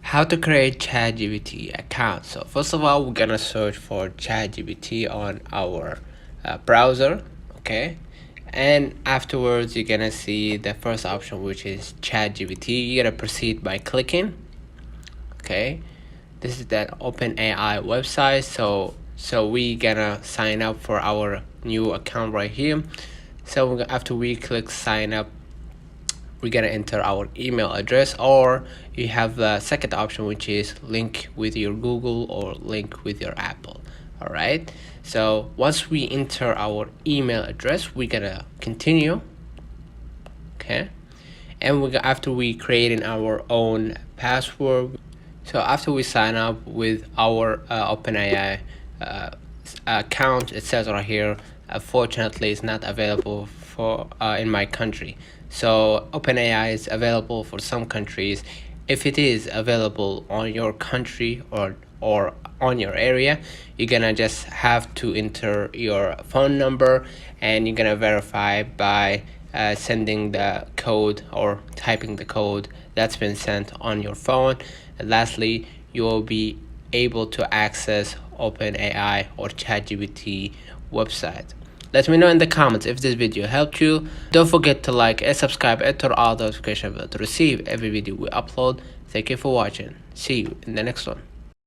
How to create ChatGPT account. So first of all, we're gonna search for ChatGPT on our browser, okay? And afterwards, you're gonna see the first option, which is ChatGPT. You're gonna proceed by clicking, okay? This is that OpenAI website. So we gonna sign up for our new account right here. So after we click sign up, we're gonna enter our email address, or you have the second option, which is link with your Google or link with your Apple. All right, so once we enter our email address, we're gonna continue, okay? And after we creating our own password, so after we sign up with our OpenAI account, it says right here, unfortunately it's not available for in my country. So OpenAI is available for some countries. If it is available on your country or on your area, you're gonna just have to enter your phone number, and you're gonna verify by sending the code or typing the code that's been sent on your phone. And lastly, you will be able to access OpenAI or ChatGPT website. Let me know in the comments if this video helped you. Don't forget to like and subscribe and turn on the notification bell to receive every video we upload. Thank you for watching. See you in the next one.